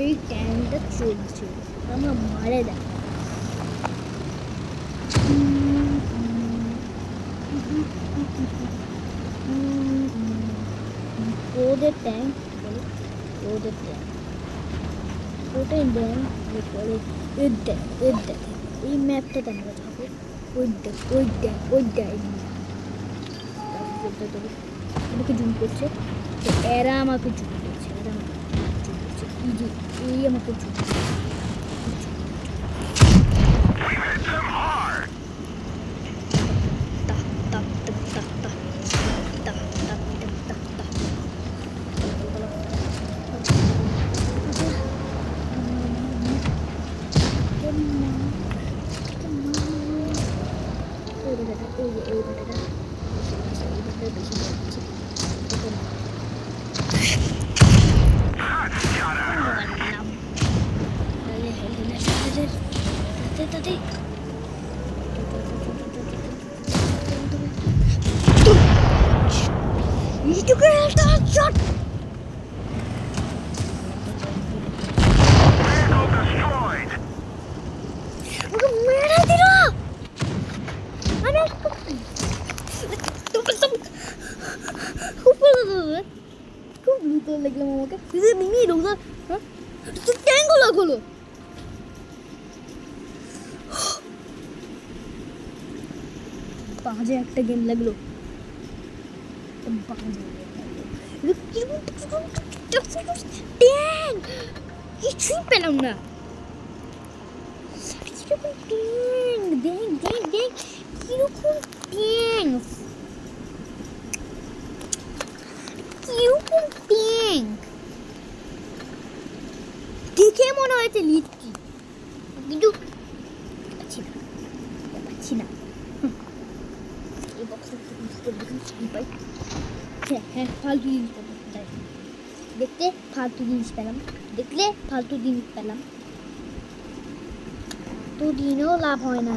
এই ট্যাঙ্কটা চলছে, আমরা মারে দেখ। ওদের ট্যাঙ্ক বলে, ওদের ট্যাঙ্ক ওটাই ট্যাঙ্ক বলে। এর দেখ, এর দেখ, এই ম্যাপটাতে আমরা যাবো। ওই দেখ, ওই দেখ, ওই দেখ, আমাকে জুম করছে, এরা আমাকে জুম করছে, এরা আমাকে জুম করছে, এই আমাকে জুম করছে। You get that shot. লাগলাম আমাকে মিনি রোজা ট্যাঙ্গো লাগলো। বাজে একটা গেম লাগলো, কিছুই পেলাম না। দেখ দেখ দেখ কিরকম ট্যাঙ্ক, কিরকম ট্যাঙ্ক দেখে মনে হয়েছে লিটকি, কিন্তু পাচ্ছি না। এই বক্সের পাই, হ্যাঁ ফালতু জিনিস দেখতে, ফালতু জিনিস পেলাম, দেখলে ফালতু জিনিস পেলাম। তো দিনেও লাভ হয় না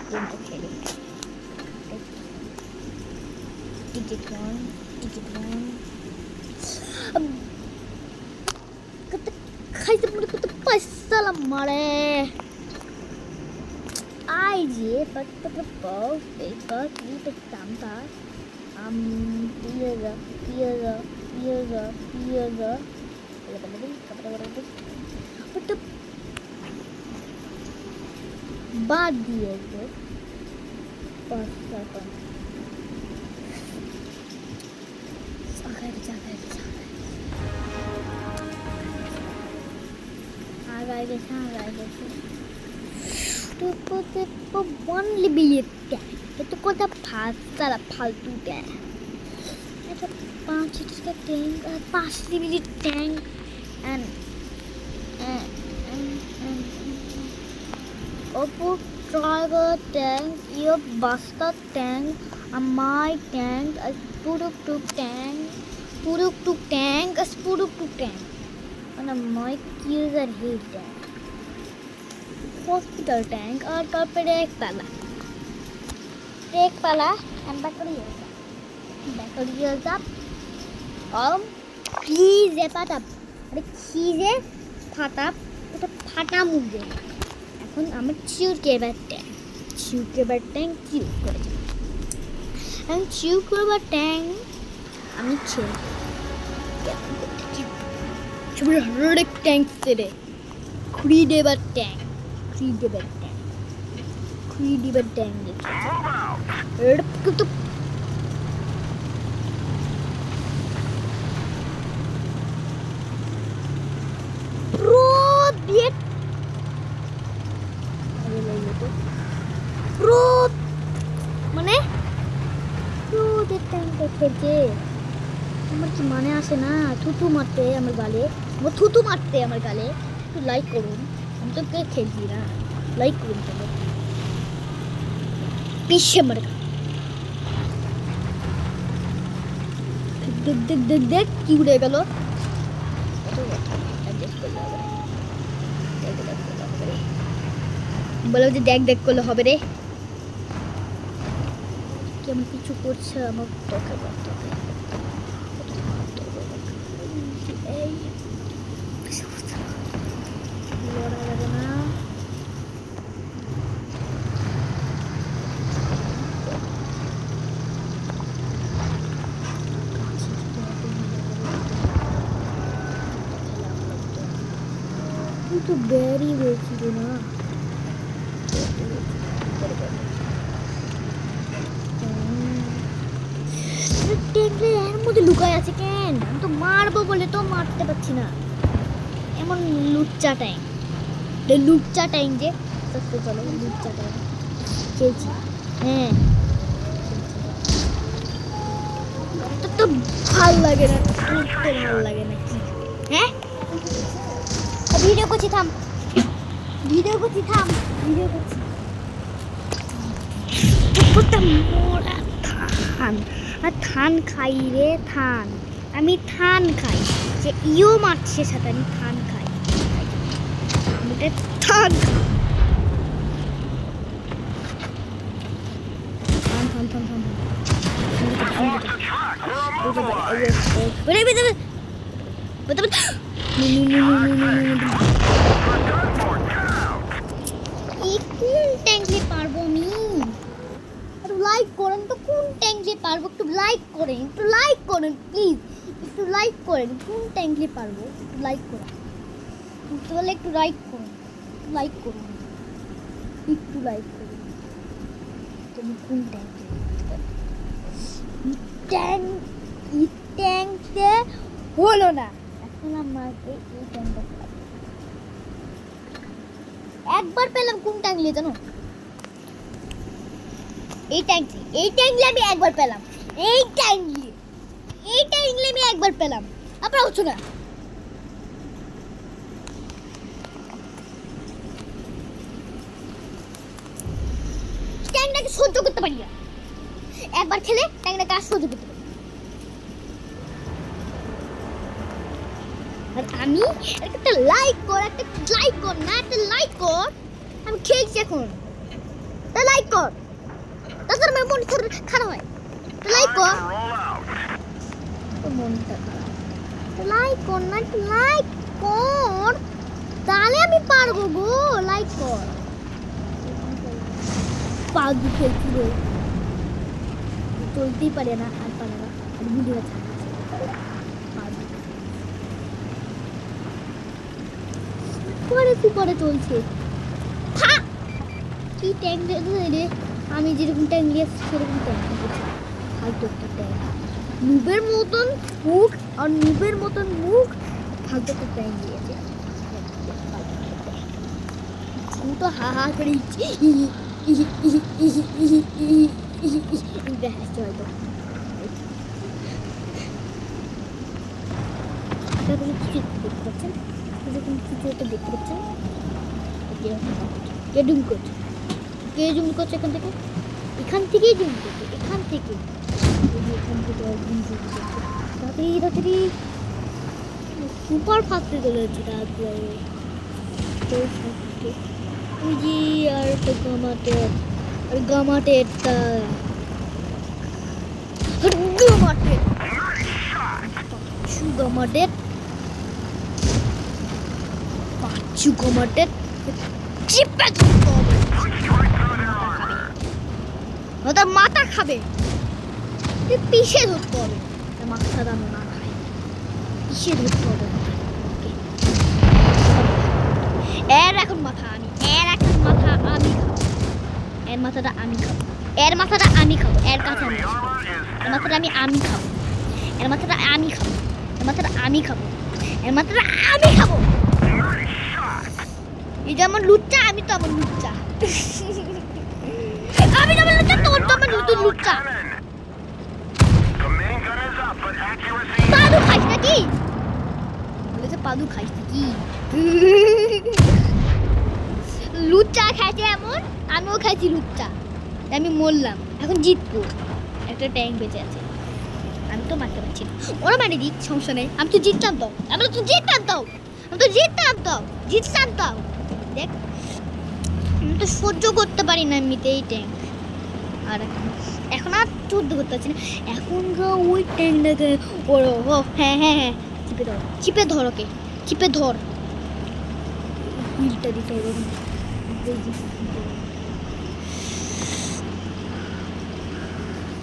গেমটা খেলে। টিকিট ওয়ান, টিকিট ওয়ান খাইতে মনে করতে পয়সা মারে আই যে দামটা বাদ দিয়ে only billion itu kota pasal फालतू है। ऐसा 5 लीटर का tank, 5 litre tank and Oppo Tiger tank, your Buster tank, my tank, a Spuduk tank, Spuduk tank, and a my user heat tank, hospital tank, और corporate एक पाला and battery up और খিজে ফাটা, আরে খিজে ফাটা, ওটা ফাটা মুখ দিয়ে। এখন আমার চিউকেবার ট্যাঙ্ক চিউ করেছি, এখন চিউ করবার ট্যাঙ্ক আমি ছেড়ে ট্যাঙ্ক ছেড়ে খুঁড়ি দেবার ট্যাঙ্ক দেখি মানে খেলছে আমার কি মানে আসে না, থুতু মারতে আমার গালে, একটু লাইক করুন, আমি তো কে খেলছি না, লাইক করুন তো পিছিয়ে মার। দেখ কি উড়ে গেল, বলো যে দেখ করলে হবে রে, কেমন কিছু করছে আমার তোকে করতে হবে। তো বেরি হয়েছিল না ট্যাঙ্কলে এর মধ্যে লুকায় আছে কেন? আমি তো মারবো বলে তো মারতে পারছি না। এমন লুচ্চা ট্যাঙ্ক, লুচ্চা ট্যাঙ্ক যে সত্যি। চলো লুচ্চা ট্যাঙ্ক খেলছি। হ্যাঁ তো ভাল লাগে না, তো ভাল লাগে না। হ্যাঁ ভিডিও করছি, থাম ভিডিও করছি, থাম ভিডিও করছি। মোরা থান আর থান খাই রে, থান আমি থান খাই। যে ইও মারছে সাথে আমি থান খাই। থান থান থান থান থান কোন ট্যাঙ্কলে পারবো আমি? লাইক করেন তো, কোন ট্যাঙ্কলে পারবো? একটু লাইক করেন, একটু লাইক করেন প্লিজ, একটু লাইক করেন। কোন ট্যাঙ্কলে পারবো? একটু লাইক করেন, তাহলে একটু লাইক করুন, লাইক করুন, একটু লাইক করুন। তুমি কোন ট্যাঙ্কে? ট্যাঙ্কতে হলো না। এখন আমাকে এই ট্যাঙ্কটা একবার পেলাম। কোন ট্যাঙ্কলে জানো? এই ট্যাঙ্কলে আমি একবার পেলাম। এই ট্যাঙ্কলে আমি একবার পেলাম। আপনারা হচ্ছে না। ট্যাঙ্কটাকে সহ্য করতে পারি না। একবার খেলে ট্যাঙ্কটাকে আর সহ্য করতে পারি। আর আমি একটা লাইক কর, একটা লাইক কর না, একটা লাইক কর। আমি খেলছি এখন, তা লাইক কর। তাছাড়া আমার মন খারাপ হয়। লাইক কর, মনটা খারাপ। লাইক কর না, লাইক কর, তাহলে আমি পারবো গো। লাইক কর। পাগু খেলছি রে, চলতেই পারে না, আর পারে না। ভিডিও পরে সুপারে চলছে। কি ট্যাঙ্ক রে? আমি যেরকম ট্যাঙ্ক নিয়েছি সেরকম ট্যাঙ্ক নিয়েছি। ফালতু একটা ট্যাঙ্ক, নুবের মতন মুখ আর নুবের মতন মুখ, ফালতু একটা ট্যাঙ্ক দিয়েছে। তো হা হা করে হাসছে হয়তো। কিছু দেখতে পাচ্ছেন, কিছু একটা দেখতে পাচ্ছেন। কে জুম করছে? কে জুম করছে? এখান থেকেই জুম করছে, এখান থেকে তাড়াতাড়ি সুপার ফাস্টে চলে যাচ্ছে। তারপরে ওই যে আর একটা গামাটের, আর গামাটেরটা গামাটের গামাটের পাঁচু গামাটের চিপে ধরতে হবে। তার মাথা খাবে, পিষে ধরতে হবে। মাথা দানো না খায়, পিষে ধরতে হবে। এর এখন মাথা আমি, এর এখন মাথা আমি খাবো। এর মাথাটা আমি খাবো, এর মাথাটা আমি খাবো। এর কাছে আমি এর মাথাটা আমি খাবো, এর মাথাটা আমি খাবো, এর মাথাটা আমি খাবো, এর মাথাটা আমি খাবো। এই যেমন লুচ্চা, আমি তো আমার লুচ্চা। আমি যেমন লুচ্চা, তোর তো আমার নতুন লুচ্চা। পাদু খাইস নাকি? বলেছে পাদু খাইস নাকি? লুচ্চা খাইছে এমন, আমিও খাইছি লুচ্চা। আমি মরলাম, এখন জিতবো। একটা ট্যাঙ্ক বেঁচে আছে, আমি তো মারতে পারছি না। ওরা মারি দিক, সমস্যা নেই। আমি তো জিততাম তো, আমি তো জিততাম তো, আমি তো জিততাম তো, জিততাম তো। দেখ আমি তো সহ্য করতে পারি না এমনিতে এই ট্যাঙ্ক। আর এখন আর সহ্য করতে পারছি না। এখন ওই ট্যাঙ্কটাকে ওরো, ও হ্যাঁ হ্যাঁ হ্যাঁ, চিপে ধর, চিপে ধর, ওকে চিপে ধর। হুইলটা দিতে হবে।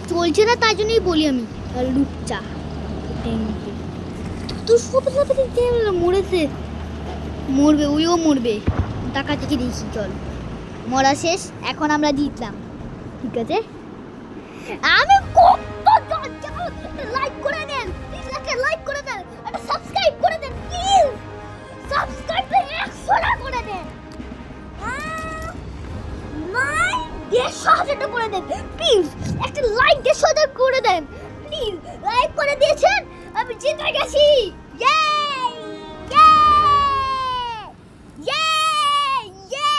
চলছে না, তাই জন্যই বলি আমি লুচ্চা। তো সব মরেছে। মরবে, ওইও মরবে। টাকা থেকে দিয়েছি, চল মরা শেষ, এখন আমরা জিতলাম। ঠিক আছে, আমি কত লাইক করে দেন, প্লিজ একটা লাইক করে দেন, একটা সাবস্ক্রাইব করে দেন প্লিজ, সাবস্ক্রাইব 100টা করে দেন, লাইক 150,000টা করে দেন প্লিজ, একটা লাইক 150,000 করে দেন প্লিজ। লাইক করে দিয়েছেন, আমি জিতে গেছি। ইয়ে ইয়ে ইয়ে ইয়ে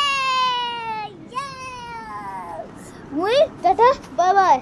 ইয়ে। Tata, bye bye.